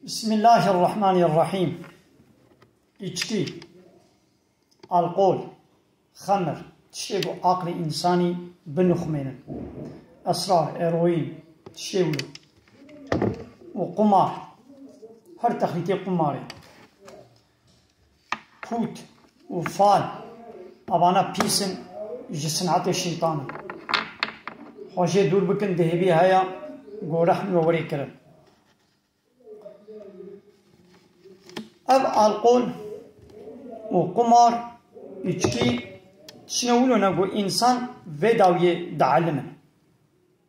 بسم الله الرحمن الرحيم. içki, alkol, خمر تشيبو عقل إنساني بنخمين، أسرار، إيروين تشيبو، وقمار، هر تخليتي قماري، بوت وفال أبانا بيسن جسنعات الشيطان خوشي دور بكن دهبي هيا قورحن ووري كرن. أب الكول وقمار içki تشنولو نقول إنسان فيداوية دعلمن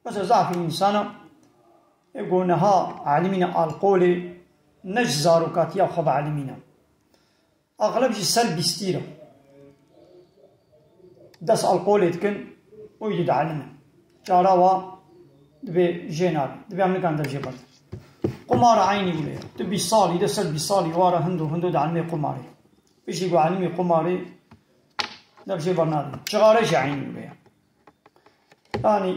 بس زعف الإنسان يقول نها علمنا الكول نجزارو كاتيا خب علمنا أغلب جي سلب بيستيرا دس الكول يتكن ويجي دعلمن جاراوا دبي جينار دبي عمل كان درجة برد قمار عيني ولا تبي صالي ده سلبي صالي وارا هندو دعلمي قماري بيجي يقول علمي قماري درجة برنامج شغارش عيني ولا يعني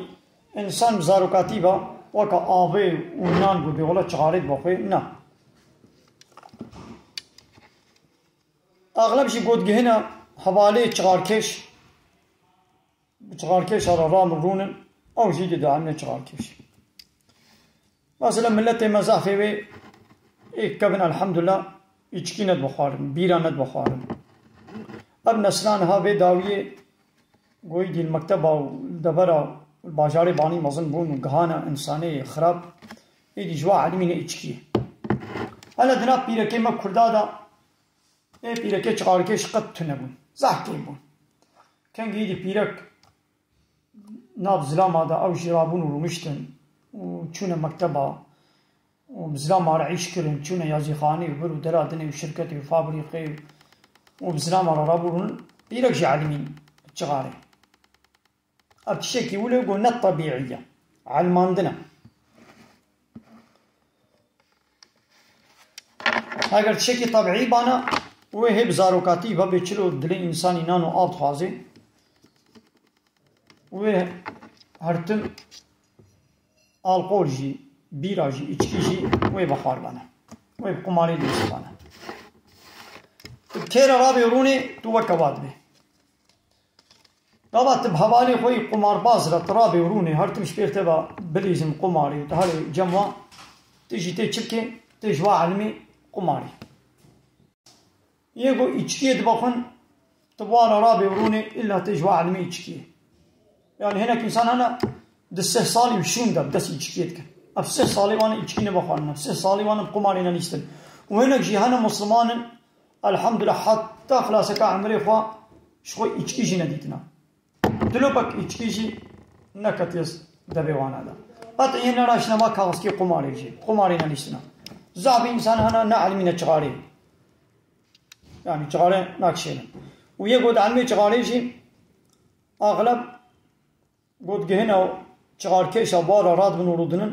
إنسان بزارو كاتيبا وكا آبي ونان بودي ولا شغارت بقى نا أغلب شيء قد جهنا حوالي شغاركش على رام رونن أو جيد دعمنا شغاركش مثلا ملتي مزافي بي كابن الحمد لله içki ند بخارم بيرا ند بخارم अब नस्लान हा वे दाविये गोई दिल मकतबा दबरा बाजारे बानी मजन बून गहाना इंसाने खराब ये दिजवा आदमी ने içki hala dina pireke ma kurdada pireke çağırke şıkat tünebun zahke bun kan giydi pirek nabzlamada av jirabun urumuştun çune mekteba وبزلام على عيش كرن شونا يازي خاني وبرو درادني وشركتي وفابريقي وبزلام على رابورن بيرك عالمين تشغاري أبتشكي ولا يقولنا الطبيعية علماندنا اگر تشكي طبيعي بانا وهي بزاروكاتي بابيشلو دلي إنساني نانو آب خازي وهي هرتن الكول جي بیراجی içkici و بخار بانه و قماری دیست بانه که رابی رونه تو وکواد به رابط بحوالی خوی قمار باز رت رابی رونه هر تمش بیرته با بلیزم قماری و تهال جمع تیجی تی چکه تیجوا علمی قماری یکو içkiye دبخن تبوار رابی رونه إلا تیجوا علمی içkiye yani هناك insan هنا دسه سالی وشون ده دس içkiye دکن أفسه صالحان إچكين بخارنا أفسه صالحان بقمارنا نيستن وهناك جهانا مسلمان الحمد لله حتى خلاصك عمري خوا شوي إچكي جينا ديتنا دلوبك إچكي جي نكتيس دبيوانا دا قطعين راشنا ما كاسكي قماري جي قمارنا نيستنا زعب إنسان هنا نعلمنا چغاري يعني چغاري ناكشينا ويقود علمي چغاري جي أغلب قد جهنا چغار كيشا بارا راد من ورودنن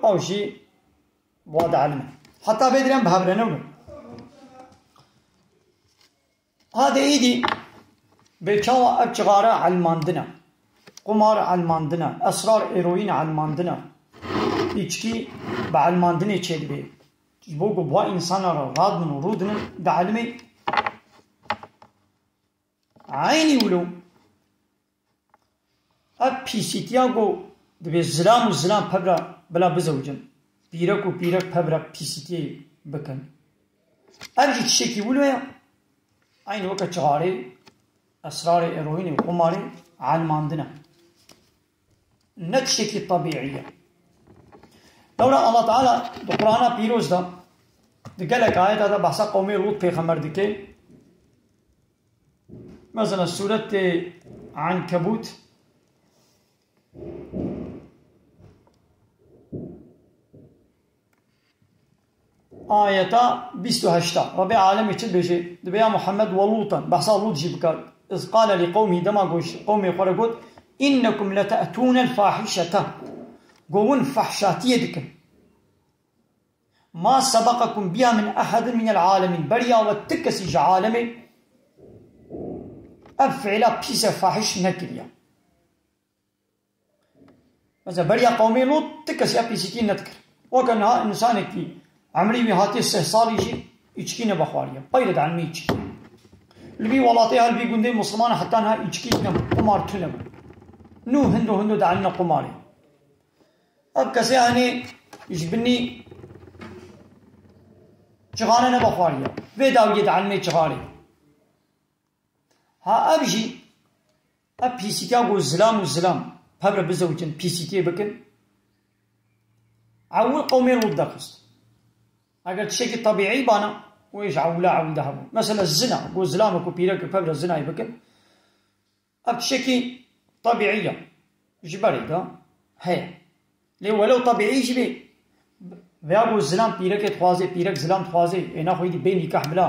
أو شيء بعد علمه حتى بدرن بهبرنه هذا إيدي بيشوا أبشغارة علماندنا قمار علماندنا أسرار إيروين علماندنا إيشكي بعلماندنا يشيل بيه بوجو بوا إنسان راد من ورودنا بعلمه عيني ولو أب بيسيتياغو دبي زلام وزلام بلا بزوجن بيرك وبيرك ببرا بيسيتي بكن أرجع تشكي ولويا عين وقت شغاري أسرار إيروين وقماري علماندنا نتشكي طبيعية لولا الله تعالى القرآن بيروز ده قالك آيات هذا بحث قومي لوط في خمر دكي مثلا سورة عنكبوت آياتا 28 ربي عالمي تشد بيجي دبيا محمد ولوطا بحصا لوط جيبكار إذ قال لقومه دما قومي قرقود إنكم لتأتون الفاحشة قوون فحشاتية دكن ما سبقكم بها من أحد من العالمين بريا وتكسج عالمي أفعل بيس فاحش نكريا مثلا بريا قومي لوط تكسي أبيسيتين نذكر وكانها إنسانك عمري وهاتي 6 سال يجي إيشكي نبخواريا بايرد علمي إيشكي البي ولاتي هالبي قندي مسلمان حتى أنها إيشكي قمار تنم نو هندو دعنا قماري اب كسي هني يجبني شغالة نبخواريا ويداو يدعلمي شغالي ها أبجي اب بي سي تي أقول الزلام بابر بزوجين بي سي تي بكن عول قومين ودقست اگر تشكي طبيعي بانا ويش عول دهبو مثلا الزنا قول زلامك وبيرك بابر الزنا يبكن اب تشكي طبيعية جبري ده هي لي ولو طبيعي جبي ويابو الزلام بيرك تخوازي بيرك زلام تخوازي انا خويدي بين نكاح بلا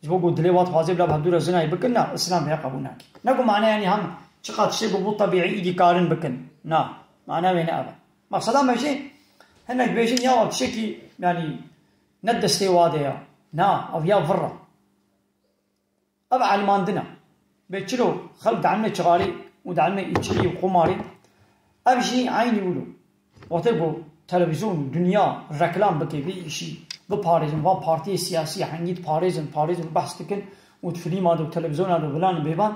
جبو قول دليوات تخوازي بلا بهدور الزنا يبكن الاسلام هي قبولناك نقول معناه يعني هم شقات شيء بو طبيعي يجي كارن بكن نا معناه وين ابا مقصدا ماشي هناك بيجين يا تشكي يعني ندستي واديا نا او يا فرا ابا علماندنا بيتشلو خلق دعمنا شغالي ودعمنا يجي وقماري ابجي عيني ولو وتبو تلفزيون دنيا ركلام بكي بي شيء بباريزن و بارتي سياسي حنيت باريزن بحث تكن وتفليم هذا التلفزيون هذا بلان بيبان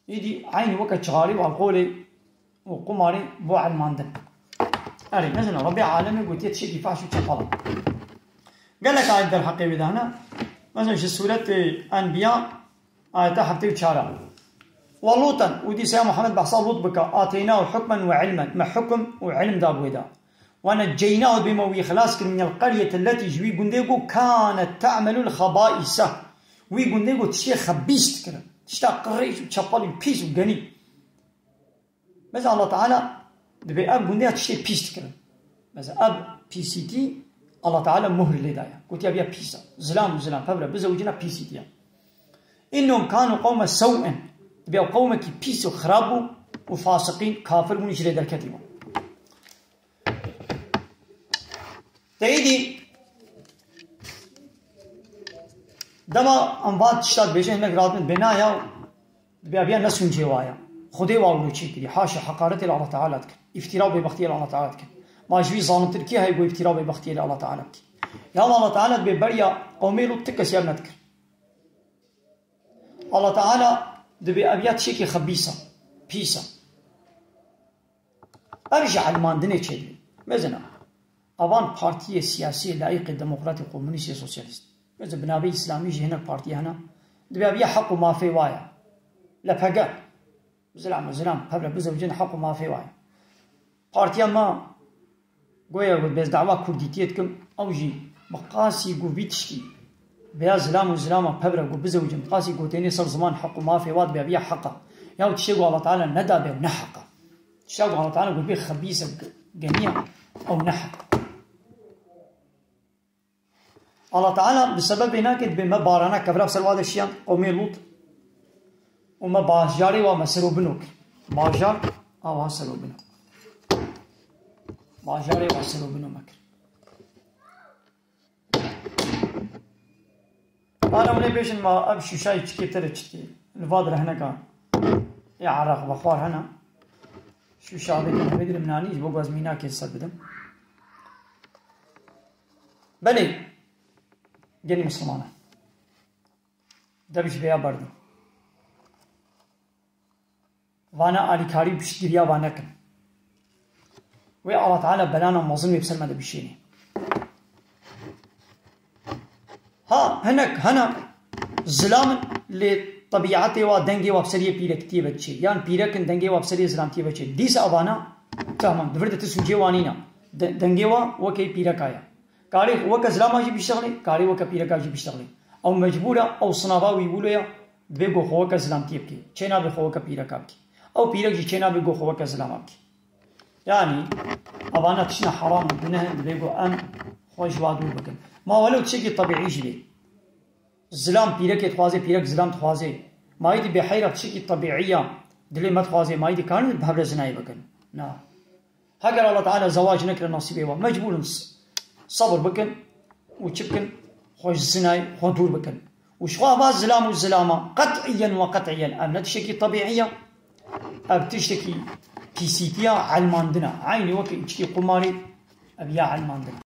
يدي عيني وقت شغالي والقولي وقماري بو علماندن أري مثلا ربي عالمي قلت يتشي كيفاش وتفضل قال لك آية الحقيقة بدهنا مثلا في سورة أنبياء آية حبتي وشارع ولوطا ودي سيا محمد بحصا لوط بك آتيناه حكما وعلما ما حكم وعلم داب ودا ونجيناه بما خلاص من القرية التي جوي قنديقو كانت تعمل الخبائث وي قنديقو تشي خبيست كده تشتا قريش وتشبالي بيس وقني مثلا الله تعالى دبي اب قنديقو تشي بيست كده مثلا اب بي سي تي الله تعالى مهر لدايا قلت يا بيا بيسا زلام فبرا بزوجنا بي سي تي إنهم كانوا قوم سوء دبي قوم كي بيسوا خرابوا وفاسقين كافر من يجري الكتيبة تأيدي دما أنبات تشتاد بيجي هناك راد من بنايا بأبيان نسون جوايا خدي واولو تشيكري حاشا حقارتي الله تعالى افتراء ببختي الله تعالى ما جوي ظالم تركي هاي يقول افتراء ببختي الله تعالى يا الله تعالى ببريا قومي لو تكس يا ابنتك الله تعالى دبي أبيات شيكي خبيصة بيسا أرجع الماندنة شيء مزنا أوان بارتية سياسية لايقة ديمقراطية كومونيستية سوسياليست مزنا بنابي إسلامي جي هنا بارتية هنا دبي أبيا حق وما في وايا لفقا زلام قبل بزوجين حق وما في وايا بارتية ما قوية بس دعوة كرديتيتكم أو جي مقاسي قوبيتشكي بيا زلام قبل بزوجين مقاسي قوتيني صار زمان حق وما في واد بأبيا حقا يا وتشيقوا الله تعالى ندى بنحقا تشيقوا الله تعالى قول بيه خبيثة جميع أو نحق الله تعالى بسبب هناك بما بارانا كبراب سلوات الشيان قومي لوط وما باجاري وما سلو بنوك باجار أو سلو بنوك باجاري وسلو بنوك أنا من بيشن ما أبشي شاي تشكي ترتشتي الفادر هنا كان يا عراق بخوار هنا شو شاذي كان بدري منانيش بوجاز ميناك يصدقن بلي جاني مسلمانة دبش بيا بردو وانا آلي كاري بشتريا وانا كن ويا الله تعالى بلانا مظلمي بسلمة دبشيني هنا ظلام لطبيعته ودنگي وابسريه بيركتي بچي يعني بيركن دنگي وابسريه ظلامتي بچي ديس ابانا تمام دفرت تسوجي وانينا دنگي وكي بيركايا كاري وك ظلاماجي بيشتغلي كاري وك بيركاجي بيشتغلي او مجبوره او صنابا ويبوليا بيگو خوك ظلامتي بكي چنا بخوك بيركاكي او بيركجي چنا بيگو خوك ظلاماكي يعني ابانا تشنا حرام بنه بيگو ام خوش وادو بكن ما ولو تشكي طبيعي جدي الزلام بيرك تخوازي بيرك زلام تخوازي ما يدي بحيرة تشكي طبيعية دلي ما تخوازي ما يدي كان بهبل زناي بكن نا هاجر الله تعالى زواج نكر نصيبه ومجبول صبر بكن وشكن خوش زناي خدور بكن وشوا باز زلام والزلامة قطعيا أم تشكي طبيعية أب تشتكي بيسيتيا علماندنا عيني وكي تشكي قماري أبيا علماندنا